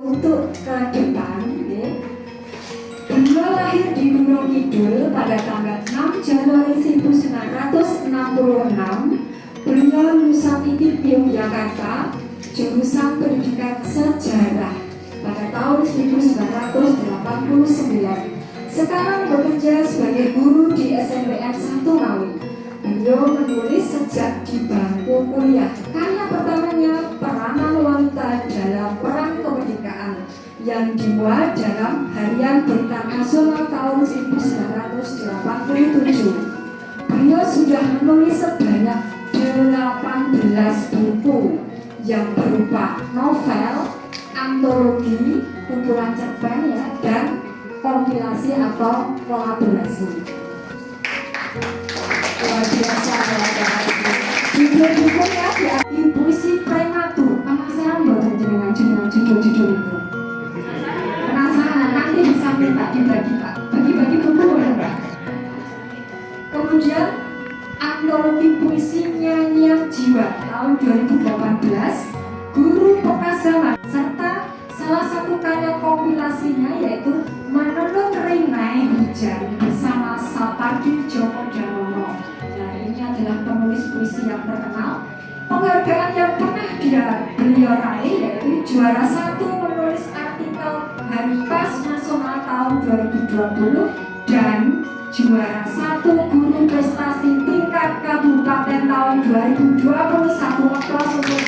Untuk ke depan, ya. Beliau lahir di Gunung Kidul pada tanggal 6 Januari 1966. Beliau lulusan ITB Yogyakarta, jurusan Pendidikan Sejarah pada tahun 1989. Sekarang bekerja sebagai guru di SMPN 1 Ngawi. Beliau menulis sejak di bangku kuliah. Karya pertamanya Peranan Wanita dalam Perang Kemerdekaan yang dimuat dalam Harian Berita Nasional tahun 1987. Beliau sudah menulis sebanyak 18 buku yang berupa novel, antologi, kumpulan cerpen ya, dan kompilasi atau kolaborasi. Luar biasa ya. Judul bukunya di puisi prematur. Penasaran buat dengan judul-judul itu? Penasaran? Nanti bisa minta dibagi Pak. Bagi-bagi buku ya. Kemudian antologi puisi Nyanyian Jiwa tahun 2018, Guru Pekasangan, serta salah satu karya kompilasinya yaitu Menenun Rinai Hujan bersama Sapardi Djoko Damono. Nah, ini adalah penulis puisi yang terkenal. Penghargaan yang pernah beliau raih yaitu juara 1 menulis artikel Hari Pers Nasional tahun 2020 dan juara 1 guru prestasi tingkat kabupaten tahun 2021. Aplaus untuk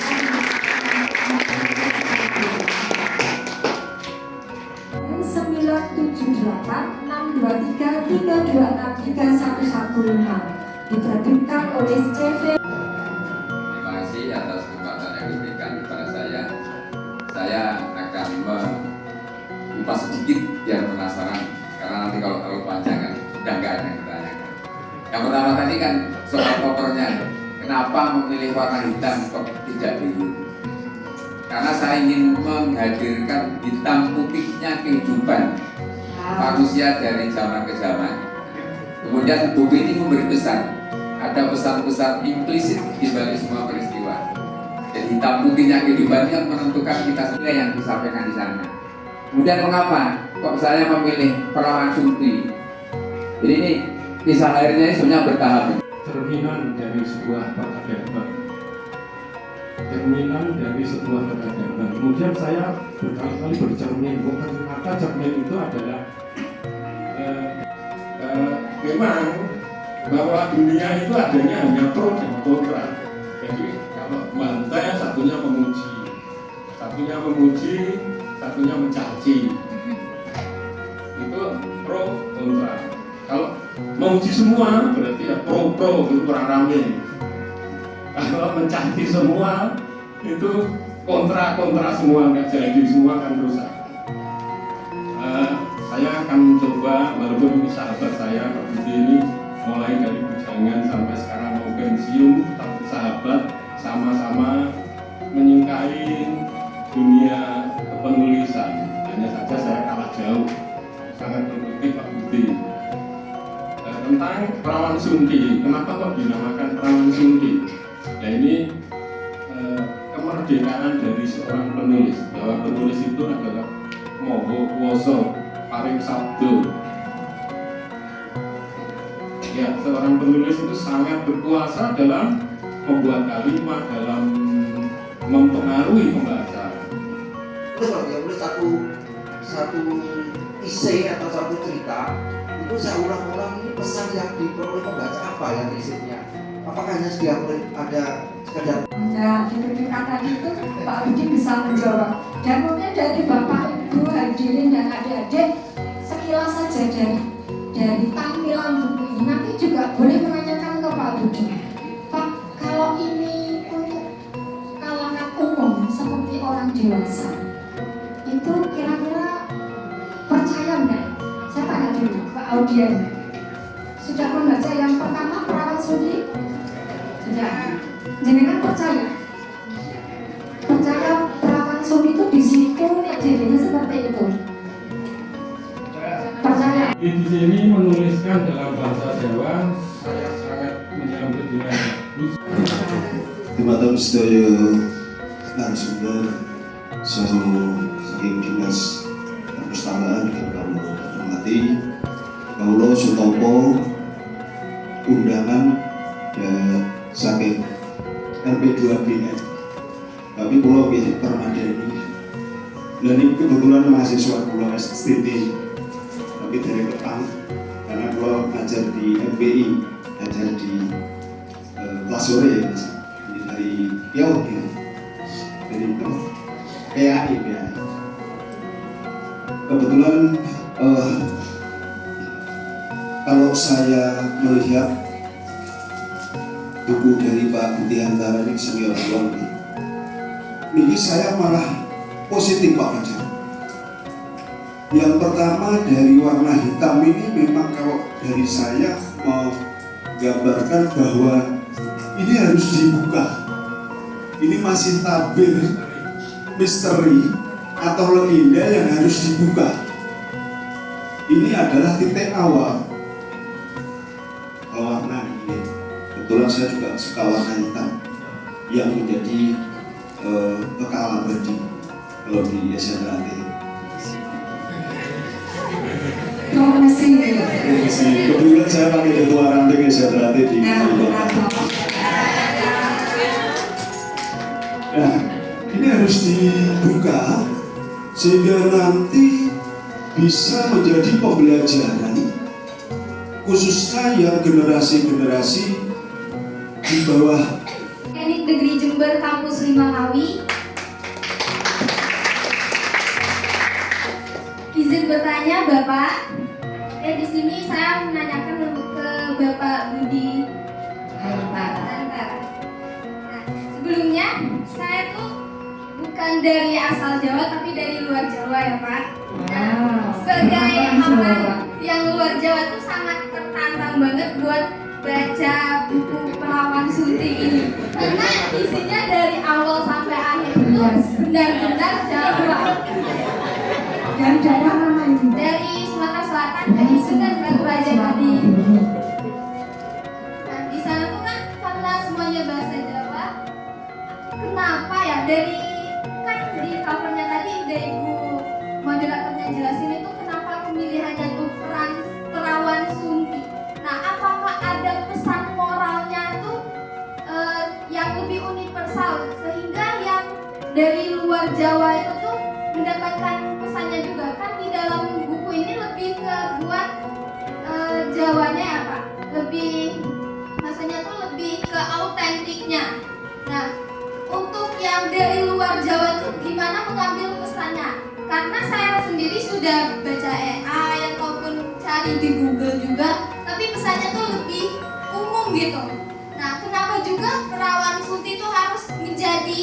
978-623-326-315 diterbitkan oleh CV. Terima kasih atas kesempatan yang diberikan kepada saya. Saya akan mengupas sedikit biar penasaran, karena nanti kalau terlalu panjang kan udah nggak ada yang ditanyakan. Yang pertama tadi kan soal covernya, kenapa memilih warna hitam kok tidak biru? Karena saya ingin menghadirkan hitam putihnya kehidupan manusia dari zaman ke zaman. Kemudian buku ini memberi pesan, ada pesan-pesan implisit di balik semua peristiwa. Jadi hitam putihnya kehidupan yang menentukan kita sendiri yang disampaikan di sana. Kemudian mengapa kok saya memilih Perawan Sumpi? Jadi ini kisah akhirnya sebenarnya bertahap. Cerminan dari sebuah peradaban. Kemudian saya berkali-kali bercermin, ternyata cermin itu adalah memang bahwa dunia itu adanya hanya pro dan kontra. Jadi kalau bantai satunya memuji, satunya mencaci. Itu pro kontra. Kalau memuji semua berarti ya pro itu kurang rame. Kalau mencaci semua itu kontra semua, nggak jadi semua kan rusak. Saya akan mencoba, walaupun ini sahabat saya Pak Budi ini mulai dari bujangan sampai sekarang mau pensiun, tapi sahabat sama-sama menyukai dunia kepenulisan. Hanya saja saya kalah jauh, sangat mengikuti Pak Budi. Tentang Perawan Sumpi, kenapa kok dinamakan Perawan Sumpi? Nah ini kemerdekaan dari seorang penulis, bahwa penulis itu adalah moho kuoso paring sabdo. Ya, seorang penulis itu sangat berkuasa dalam membuat kalimat, dalam mempengaruhi pembaca. Terus kalau dia tulis satu isi atau satu cerita, itu saya ulang-ulang ini pesan yang diperoleh pembaca apa yang isinya? Apakah hanya ada sekedar Nah, di kata itu Pak Budi bisa menjawab. Dan mungkin dari Bapak Ibu hadirin dan adik-adik sekilas saja dari tampilan buku ini nanti juga boleh menanyakan ke Pak Budi. Pak, kalau ini untuk kalangan umum seperti orang dewasa, itu kira-kira percaya nggak? Saya tanya dulu ke audien. Sudah membaca yang pertama Perawan Sumpi? Sudah. Jenengan percaya Perawan Sumpi itu di situ jadinya seperti itu? Percaya? Di sini menuliskan dalam bahasa Jawa, saya sangat menyambut dengan bagus. Dumateng sedaya narasumber saha saking ini pulau Permadani. Dan ini kebetulan mahasiswa pulau STD, tapi dari petang karena pulau ngajar di MPI, ngajar di kelas sore ya mas. Ini dari Riau ya, dari PAI. Kebetulan kalau saya melihat buku dari Pak Budi Hantara ini senior pulau ini saya malah positif Pak Fajar. Yang pertama dari warna hitam ini memang kalau dari saya menggambarkan bahwa ini harus dibuka. Ini masih tabir misteri atau legenda yang harus dibuka. Ini adalah titik awal. Warna ini, kebetulan saya juga suka warna hitam yang menjadi kekal abadi kalau di SNRT. Terima kasih. Kebetulan saya pakai ketua ranting SNRT di Nah, ini harus dibuka sehingga nanti bisa menjadi pembelajaran khususnya yang generasi-generasi di bawah. Teknik Negeri Jember Kampus Limangawi. Izin bertanya Bapak, di sini saya menanyakan ke Bapak Budi Hantara. Nah, sebelumnya saya tuh bukan dari asal Jawa tapi dari luar Jawa ya Pak. Nah, sebagai orang yang luar Jawa tuh sangat tertantang banget buat baca buku Perawan Sunting ini karena isinya dari awal sampai akhir itu benar-benar Jawa. Dari daerah mana ini? Dari Sumatera Selatan itu kan Batu Raja tadi. Nah di sana tuh kan karena semuanya bahasa Jawa, kenapa ya dari kan di covernya tadi udah ibu moderatornya jelasin itu kenapa pemilihannya tuh peran Perawan Sunting. Nah apakah ada pesan moralnya tuh yang lebih universal sehingga yang dari luar Jawa itu tuh mendapatkan pesannya juga kan di dalam buku ini lebih ke buat Jawanya ya Pak, lebih maksudnya tuh lebih ke autentiknya. Nah untuk yang dari luar Jawa tuh gimana mengambil pesannya? Karena saya sendiri sudah baca AI ataupun cari di Google juga, tapi pesannya tuh lebih umum gitu. Nah kenapa juga Perawan Sunting itu harus menjadi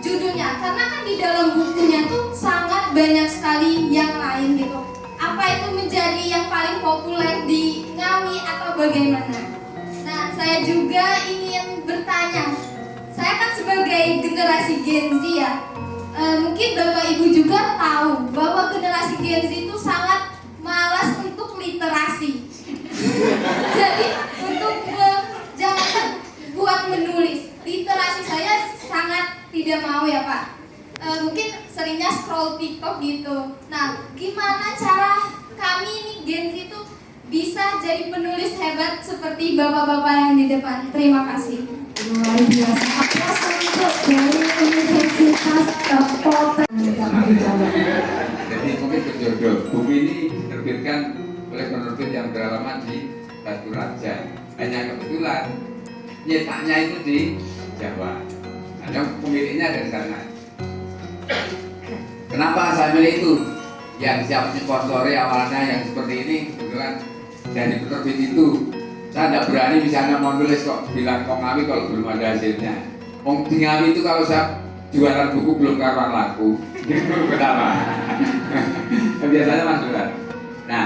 judulnya? Karena kan di dalam bukunya tuh sangat banyak sekali yang lain gitu. Apa itu menjadi yang paling populer di Ngawi atau bagaimana? Nah saya juga ingin bertanya, saya kan sebagai generasi Gen Z ya, mungkin Bapak Ibu juga tahu bahwa generasi Gen Z itu sangat malas untuk literasi. Jadi untuk jangan buat menulis, literasi saya sangat tidak mau ya Pak. Mungkin seringnya scroll TikTok gitu. Nah, gimana cara kami nih Gen Z itu bisa jadi penulis hebat seperti bapak-bapak yang di depan? Terima kasih. Luar biasa. Aplaus untuk dari Universitas Kota Jawa. Jadi mungkin berjodoh. Buku ini diterbitkan oleh penerbit yang beralamat di Batu Raja. Hanya kebetulan nyetaknya itu di Jawa. Hanya pemiliknya dari sana. Kenapa saya milih itu? Yang siap sponsori awalnya yang seperti ini kebetulan dari penerbit itu. Saya tidak berani misalnya mau nulis kok bilang kok Ngawi kalau belum ada hasilnya. Wong di Ngawi itu kalau saya jualan buku belum karuan laku. Kenapa? Biasanya Mas Duran. Nah,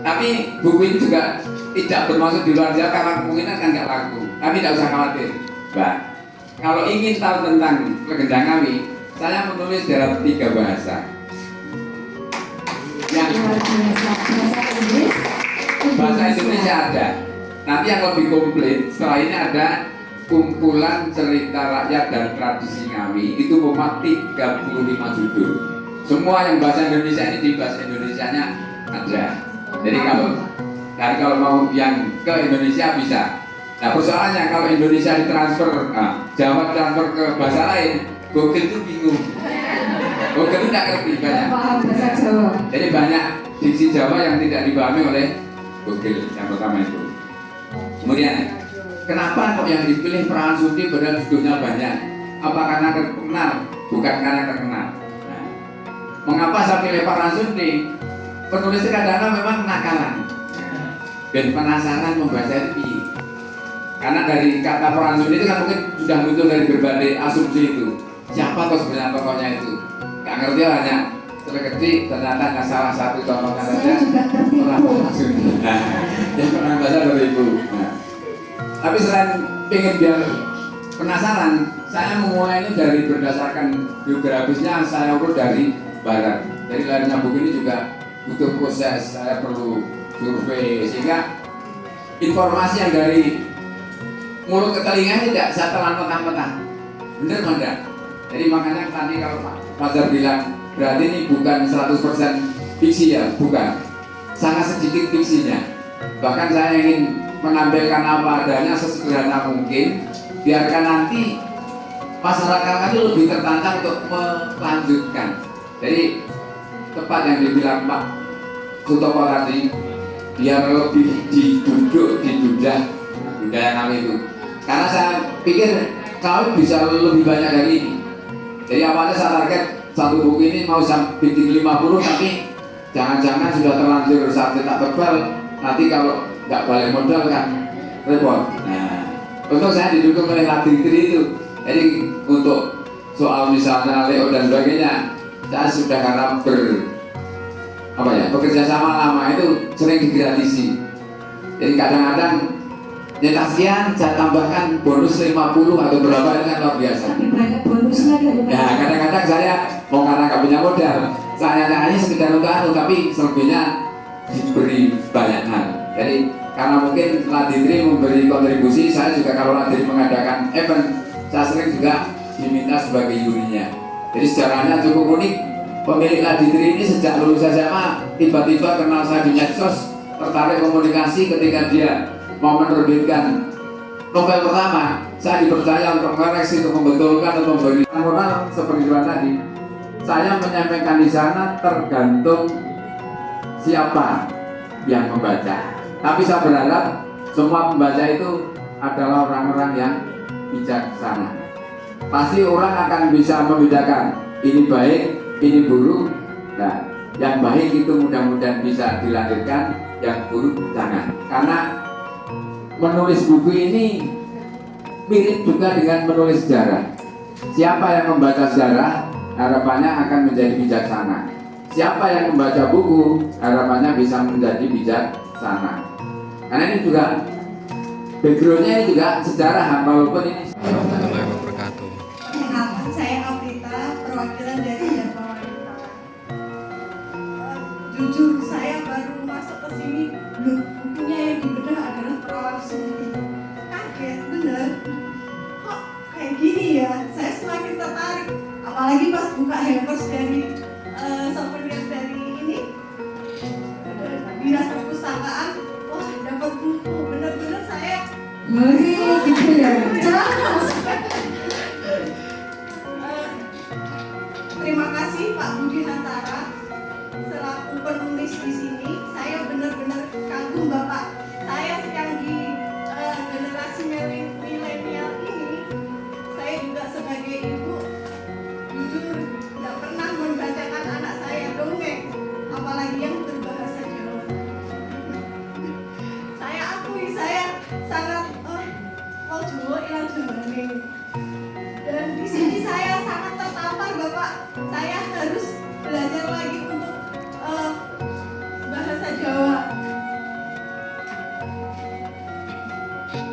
tapi buku ini juga tidak bermaksud di luar Jawa karena kemungkinan kan nggak laku. Tapi tidak usah khawatir, Mbak. Kalau ingin tahu tentang legenda Ngawi, saya menulis dalam 3 bahasa. Yang Bahasa Inggris, bahasa Indonesia ada. Nanti yang lebih komplit setelah ini ada kumpulan cerita rakyat dan tradisi Ngawi. Itu memuat 35 judul. Semua yang bahasa Indonesia ini di bahasa Indonesianya ada. Jadi kalau mau yang ke Indonesia bisa. Nah persoalannya kalau Indonesia ditransfer, Jawa transfer ke bahasa lain, Gokil itu bingung. Gokil itu nggak ngerti banyak. Paham bahasa Jawa. Jadi banyak diksi Jawa yang tidak dipahami oleh gokil. Yang pertama itu. Kemudian, kenapa kok yang dipilih Perawan Sudi padahal judulnya banyak? Apa karena terkenal? Bukan karena terkenal. Nah, mengapa saya pilih Perawan Sudi? Penulisnya kadang-kadang memang nakalan. Dan penasaran membaca itu. Karena dari kata Perawan Sudi itu kan mungkin sudah muncul dari berbagai asumsi itu. Siapa tuh sebenarnya tokohnya itu? Gak ngerti hanya terkecil ternyata nggak salah satu contohnya saja. Saya juga tertipu. Perawan Sudi. Nah, yang pernah baca dari ibu. Nah, tapi selain ingin biar penasaran, saya memulainya dari berdasarkan biografisnya saya urut dari barat. Jadi lahirnya buku ini juga butuh proses, saya perlu survei sehingga informasi yang dari mulut ke telinga tidak saya telan mentah-mentah. Bener enggak? Jadi makanya tadi kalau Pak Fajar bilang berarti ini bukan 100% fiksi ya, bukan. Sangat sedikit fiksinya. Bahkan saya ingin menampilkan apa adanya sesederhana mungkin, biarkan nanti masyarakat itu lebih tertantang untuk melanjutkan. Jadi tepat yang dibilang Pak Sutopo tadi, biar lebih didudah budaya kami itu. Karena saya pikir kami bisa lebih banyak dari ini. Jadi awalnya saya target satu buku ini mau bikin 50, tapi jangan-jangan sudah terlanjur saat cetak tebal, nanti kalau nggak balik modal kan repot. Nah, untuk saya didukung oleh Laditri itu. Jadi untuk soal misalnya Leo dan sebagainya, saya sudah karena bekerja sama lama itu sering digratisi. Jadi kadang-kadang nyetak sekian, saya tambahkan bonus 50 atau berapa, itu kan luar biasa. Tapi banyak bonusnya kan. Ya kadang-kadang saya mau karena nggak punya modal, saya hanya sekedar untuk tapi selebihnya diberi banyak hal. Jadi karena mungkin Laditri memberi kontribusi, saya juga kalau Laditri mengadakan event, saya sering juga diminta sebagai jurinya. Jadi sejarahnya cukup unik. Pemilik Laditri ini sejak lulus SMA tiba-tiba kenal saya di medsos, tertarik komunikasi ketika dia mau menerbitkan novel pertama. Saya dipercaya untuk mengoreksi, untuk membetulkan, untuk memberi moral seperti tadi. Saya menyampaikan di sana tergantung siapa yang membaca. Tapi saya berharap semua pembaca itu adalah orang-orang yang bijaksana. Pasti orang akan bisa membedakan ini baik, ini buruk. Nah, yang baik itu mudah-mudahan bisa dilanjutkan, yang buruk jangan. Karena menulis buku ini mirip juga dengan menulis sejarah. Siapa yang membaca sejarah, harapannya akan menjadi bijaksana. Siapa yang membaca buku, harapannya bisa menjadi bijaksana. Karena ini juga backgroundnya ini juga sejarah, walaupun ini. Warahmatullahi wabarakatuh. Perkenalkan, saya Aprita, perwakilan dari Dharma Wanita. Jujur saya baru masuk ke sini, bukunya yang dibedah adalah Perawan Sudi. Kaget, bener. Kok kayak gini ya? Saya semakin tertarik. Apalagi pas buka hampers dari souvenir dari ini, dinas perpustakaan. Wah, dapat buku. Bener-bener saya Ngeri gitu ya. Jelas. Terima kasih Pak Budi Hantara selaku penulis di sini. Saya benar-benar kagum Bapak. Saya yang di generasi milenial ini, saya juga sebagai ibu jujur tidak pernah membacakan anak saya dongeng, apalagi yang berbahasa Jawa. Saya akui saya sangat mau Jawa ilang jembane. Dan di sini saya sangat tertampar Bapak. Saya harus belajar lagi untuk bahasa Jawa.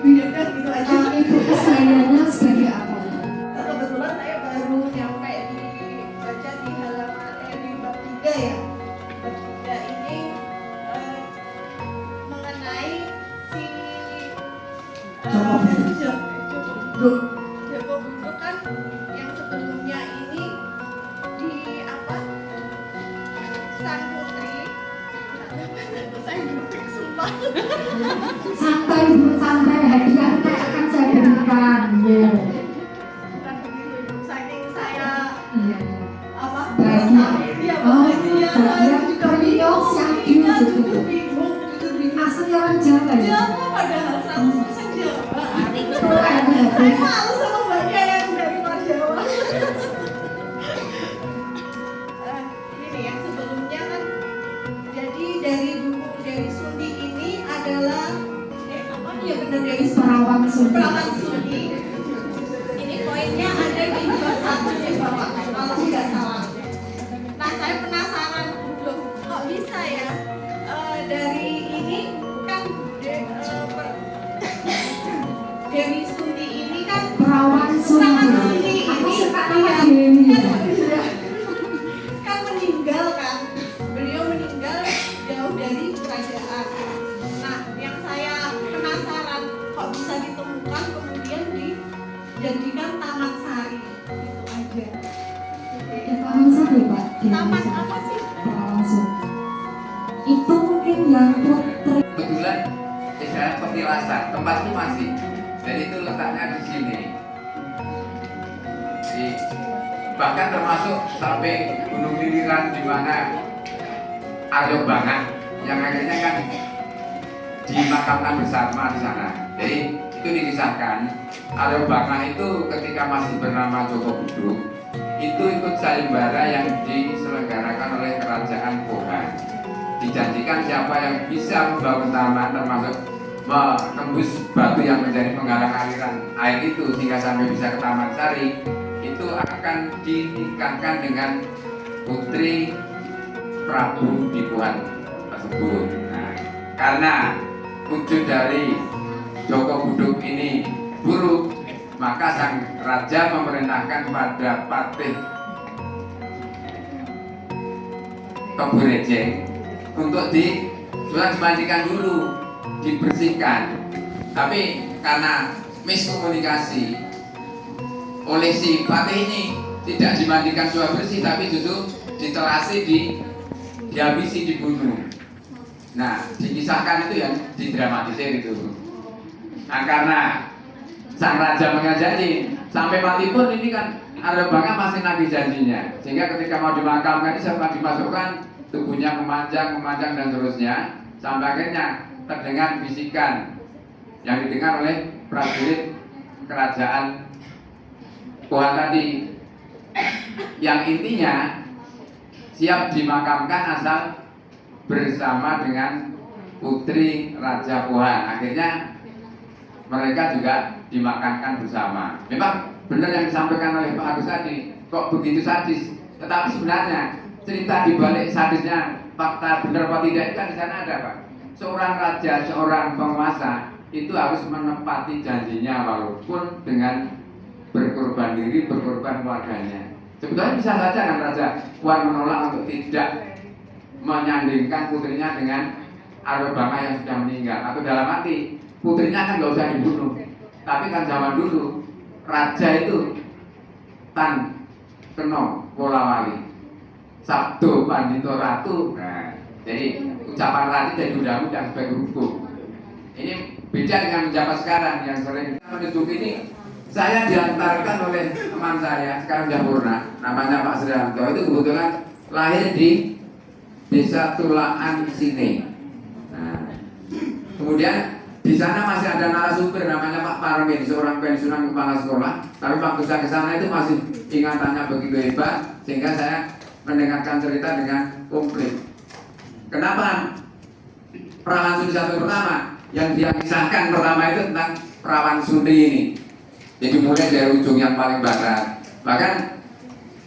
Udah gitu aja. Ibu kesayangnya sebagai apa? Kebetulan saya baru nyampe baca di halaman di bab 3 ya. Bab 3 ini mengenai si Joko Bundo kan yang sebelumnya ini di apa? Sang Putri. Saya duduk sumpah. Santai Bu, santai, hadiah akan saya berikan. Bukan begitu Ibu. Saking saya Saya malu sama mbaknya yang dari luar Jawa. Ini ya, sebelumnya kan jadi dari buku Dewi Sundi ini adalah apa ya, benar Dewi Sundi, Perawan Sundi. Perawan Sundi. Ini poinnya ada di bab 1 ya Bapak, kalau tidak salah. Nah, saya penasaran, loh, kok bisa ya dari ini kan Dewi Sundi ini kan Perawan Perawan Sundi. Sundi Aku ini suka nama iya, Dewi. kan meninggal kan, beliau meninggal jauh dari kerajaan. Nah, yang saya penasaran kok bisa ditemukan kemudian dijadikan Taman Sari, itu aja. Ya, Taman Sari, Pak. Taman apa sih? Perawan Sundi. Itu mungkin yang putri. Kebetulan saya petilasan, tempatnya masih. Jadi itu letaknya di sini. Bahkan termasuk sampai Gunung Liliran di mana Aryo Bangah yang akhirnya kan dimakamkan bersama di sana. Jadi itu dikisahkan Aryo Bangah itu ketika masih bernama Joko Buduk itu ikut sayembara yang diselenggarakan oleh Kerajaan Pohan. Dijanjikan siapa yang bisa membangun taman termasuk menembus batu yang menjadi penghalang aliran air itu sehingga sampai bisa ke Taman Sari itu akan dinikahkan dengan putri Prabu Dipuhan tersebut. Nah, karena wujud dari Joko Buduk ini buruk, maka sang raja memerintahkan pada Patih Keburejeng untuk dimandikan dulu, dibersihkan. Tapi karena miskomunikasi oleh si Patih ini tidak dimandikan sudah bersih, tapi justru ditelasi, dihabisi, dibunuh. Nah, dikisahkan itu yang didramatisir itu. Nah, karena sang raja mengajangi sampai mati pun ini kan Aryo Bangah masih nagih janjinya, sehingga ketika mau dimakamkan ini sempat dimasukkan tubuhnya memanjang dan seterusnya, sampai akhirnya terdengar bisikan yang didengar oleh prajurit kerajaan Pohan tadi, yang intinya siap dimakamkan asal bersama dengan putri Raja Pohan. Akhirnya mereka juga dimakamkan bersama. Memang benar yang disampaikan oleh Pak Agus tadi, kok begitu sadis. Tetapi sebenarnya cerita di balik sadisnya, fakta benar apa tidak itu kan di sana ada, Pak. Seorang raja, seorang penguasa itu harus menepati janjinya walaupun dengan berkorban diri, berkorban keluarganya. Sebetulnya bisa saja kan Raja Pohan menolak untuk tidak menyandingkan putrinya dengan Aryo Bangah yang sudah meninggal, atau dalam arti putrinya kan nggak usah dibunuh. Tapi kan zaman dulu raja itu tan keno wolawali sabdo pandito ratu. Nah, jadi ucapan ratu jadi undang-undang sebagai hukum. Ini beda dengan ucapan sekarang yang sering menyebut ini. Saya diantarkan oleh teman saya sekarang sudah purna, namanya Pak Srianto. Itu kebetulan lahir di Desa Tulaan Sine. Nah, kemudian di sana masih ada narasumber namanya Pak Parmin, seorang pensiunan kepala sekolah. Tapi waktu saya ke sana itu masih ingatannya begitu hebat, sehingga saya mendengarkan cerita dengan komplit. Kenapa Perawan Sundi satu pertama? Yang dia kisahkan pertama itu tentang Perawan Sundi ini. Jadi mulai dari ujung yang paling barat. Bahkan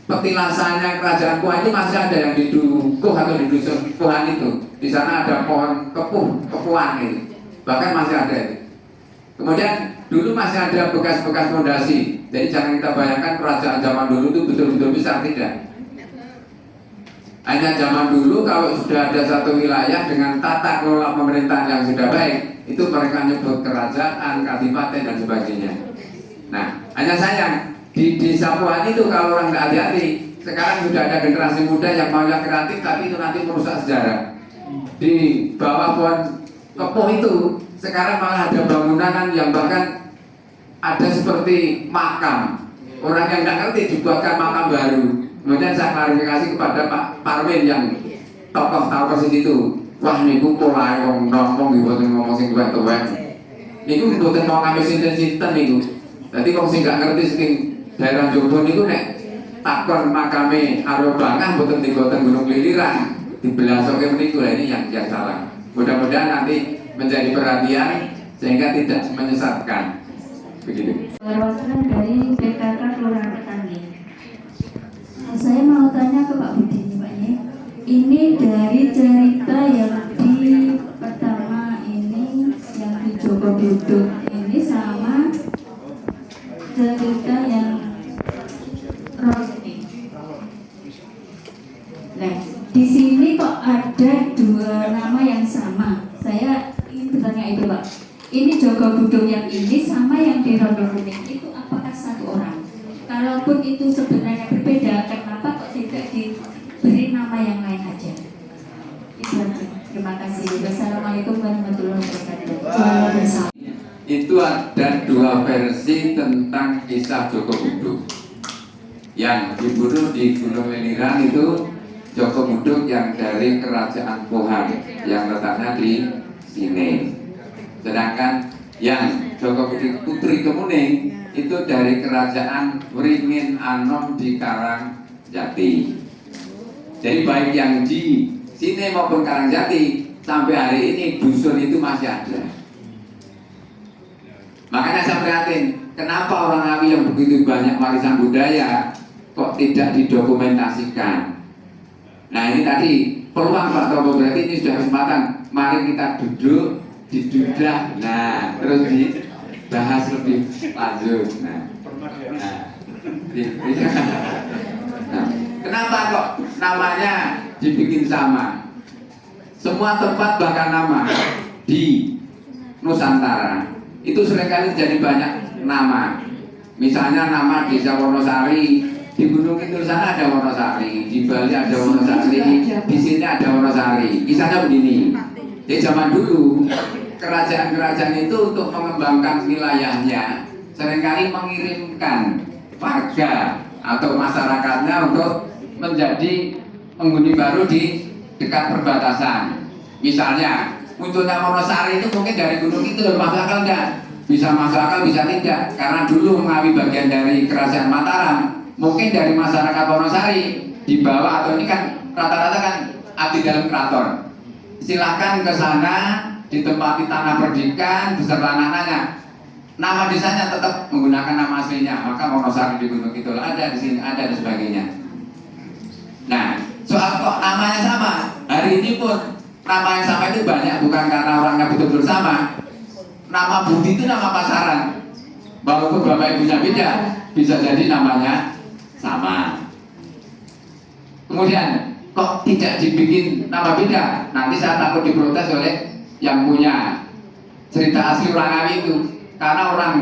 petilasannya kerajaan Pohan itu masih ada yang di Dukuh atau di dusun Pohan itu. Di sana ada pohon kepuan itu. Bahkan masih ada itu. Kemudian dulu masih ada bekas-bekas fondasi. Jadi jangan kita bayangkan kerajaan zaman dulu itu betul-betul besar, tidak. Hanya zaman dulu kalau sudah ada satu wilayah dengan tata kelola pemerintahan yang sudah baik, itu mereka nyebut kerajaan, kadipaten dan sebagainya. Nah, hanya sayang di Desa Pohan itu kalau orang tidak hati-hati, sekarang sudah ada generasi muda yang maunya kreatif, tapi itu nanti merusak sejarah. Di bawah pohon kepuh itu sekarang malah ada bangunan yang bahkan ada seperti makam. Orang yang tidak ngerti dibuatkan makam baru. Kemudian saya klarifikasi kepada Pak Parmin yang tokoh posisi itu. Wah, niku pola ngomong dibuatin ngomong sing tuwek-tuwek. Niku mboten mau ngambil sinten-sinten niku. Jadi wong sing gak ngerti saking daerah Jogja niku nek takon makame Aryo Bangah mboten digoten Gunung Liliran dibelasoke meniku. Lah ini yang salah. Mudah-mudahan nanti menjadi perhatian sehingga tidak menyesatkan. Begitu. Perwakilan dari PKK Kelurahan Petani. Saya mau tanya ke Pak Budi nih Pak ya. Ini dari cerita yang di pertama ini yang di Joko Buduk ini sama cerita yang Rosni. Nah, di sini kok ada dua nama yang sama. Saya ingin bertanya itu Pak. Ini Joko Buduk yang ini sama yang di Rondo Kuning itu apakah satu orang? Kalaupun itu sebenarnya berbeda, kenapa kok tidak diberi nama yang lain aja? Itu aja. Terima kasih. Wassalamualaikum warahmatullahi wabarakatuh. Itu ada dua versi tentang kisah Joko Buduk. Yang dibunuh di Gunung Liliran itu Joko Buduk yang dari Kerajaan Pohang yang letaknya di sini. Sedangkan yang Joko Buduk Putri Kemuning itu dari Kerajaan Wringin Anom di Karangjati. Jadi baik yang di sini maupun Karangjati sampai hari ini dusun itu masih ada. Makanya saya prihatin, kenapa orang Ngawi yang begitu banyak warisan budaya kok tidak didokumentasikan? Nah ini tadi peluang Pak Topo, berarti ini sudah kesempatan. Mari kita duduk, didudah, nah terus dibahas lebih lanjut. Nah, kenapa kok namanya dibikin sama? Semua tempat bahkan nama di Nusantara itu seringkali jadi banyak nama. Misalnya nama Desa Wonosari, di Gunung Kidul sana ada Wonosari, di Bali ada Wonosari, di sini ada Wonosari. Kisahnya begini. Di zaman dulu kerajaan-kerajaan itu untuk mengembangkan wilayahnya seringkali mengirimkan warga atau masyarakatnya untuk menjadi penghuni baru di dekat perbatasan. Misalnya munculnya Wonosari itu mungkin dari Gunung Kidul, masuk akal enggak? Bisa masuk akal, bisa tidak. Karena dulu Ngawi bagian dari Kerajaan Mataram, mungkin dari masyarakat Wonosari dibawa, atau ini kan rata-rata kan abdi dalam keraton. Silahkan ke sana, ditempati tanah pendidikan beserta anak-anaknya. Nama desanya tetap menggunakan nama aslinya. Maka Wonosari di Gunung Kidul ada, di sini ada, dan sebagainya. Nah, soal kok namanya sama, hari ini pun nama yang sama itu banyak, bukan karena orangnya betul-betul sama. Nama Budi itu nama pasaran, walaupun bapak ibunya beda, bisa jadi namanya sama. Kemudian kok tidak dibikin nama beda? Nanti saya takut diprotes oleh yang punya cerita asli orang Ngawi itu, karena orang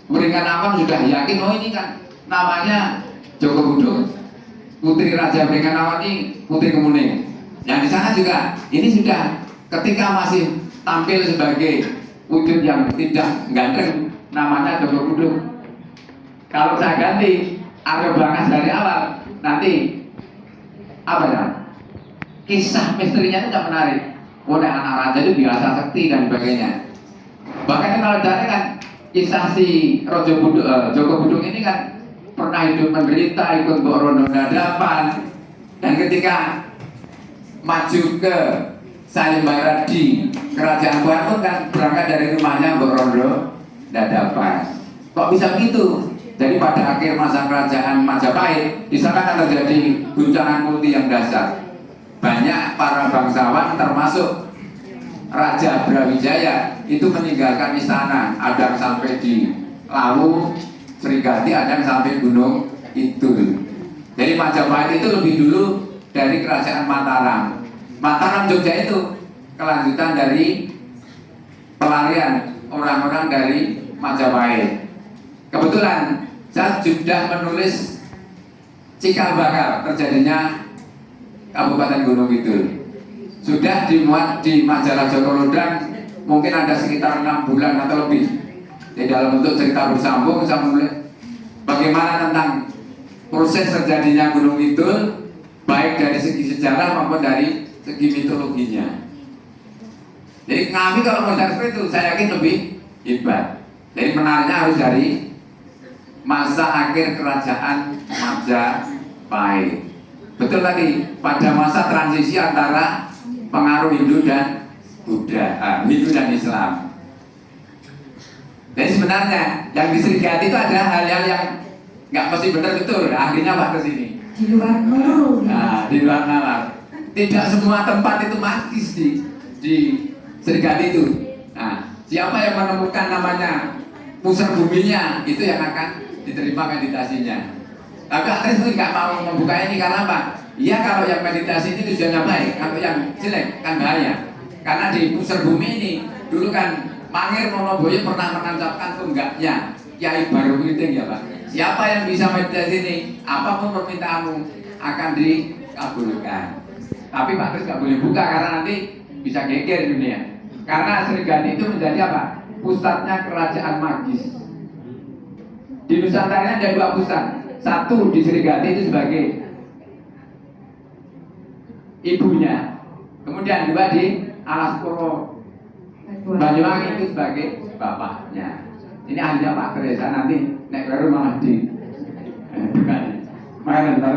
Wringin Anom sudah yakin, oh ini kan namanya Joko Buduk, Putri Raja Wringin Anom ini Putri Kemuning. Yang di sana juga ini sudah ketika masih tampil sebagai wujud yang tidak ganteng, namanya Joko Buduk. Kalau saya ganti Aryo Bangah dari awal, nanti apa ya? Kisah misterinya itu tidak menarik. Udah anak raja itu biasa sekti dan sebagainya. Bahkan kalau dari kan kisah si Joko Buduk ini kan pernah hidup menderita, ikut Mbok Rondo dadapan, dan ketika maju ke sayembara di Kerajaan Pohang pun kan berangkat dari rumahnya Mbok Rondo dadapan. Kok bisa begitu? Jadi pada akhir masa kerajaan Majapahit di sana kan terjadi guncangan multi yang dahsyat. Banyak para bangsawan termasuk Raja Brawijaya itu meninggalkan istana, ada yang sampai di Lawu, Srigati, ada yang sampai Gunung Kidul. Jadi Majapahit itu lebih dulu dari Kerajaan Mataram. Mataram Jogja itu kelanjutan dari pelarian orang-orang dari Majapahit. Kebetulan saya sudah menulis cikal bakal terjadinya Kabupaten Gunung Kidul. Sudah dimuat di majalah Joko Lodang, mungkin ada sekitar 6 bulan atau lebih. Di dalam bentuk cerita bersambung saya menulis bagaimana tentang proses terjadinya Gunung Kidul, baik dari segi sejarah maupun dari segi mitologinya. Jadi Ngawi kalau modal seperti itu saya yakin lebih hebat. Jadi menariknya harus dari masa akhir kerajaan Majapahit. Betul tadi, pada masa transisi antara pengaruh Hindu dan Buddha, Hindu dan Islam. Jadi sebenarnya yang diserigati itu ada hal-hal yang nggak mesti benar betul. Akhirnya Pak ke sini. Di luar nalar. Nah, di luar nalar. Tidak semua tempat itu magis di serigati itu. Nah, siapa yang menemukan namanya pusar buminya itu yang akan diterima meditasinya. Tapi Andres itu nggak mau membuka ini karena apa? Iya, kalau yang meditasi ini tujuannya baik, kalau yang jelek kan bahaya. Karena di pusar bumi ini dulu kan Mangir Monoboyo pernah menancapkan tunggaknya Kiai Baru Kriting ya Pak. Siapa yang bisa meditasi ini, apapun permintaanmu akan dikabulkan. Tapi Pak Kris nggak boleh buka karena nanti bisa geger dunia. Karena Serigati itu menjadi apa? Pusatnya kerajaan magis. Di Nusantara ada 2 pusat. Satu di Serigati itu sebagai ibunya. Kemudian 2 di Alas Purwo Banyuwangi itu sebagai bapaknya. Ini ahlinya Pak Kris. Nanti naik baru malah di bukan. Makanya ntar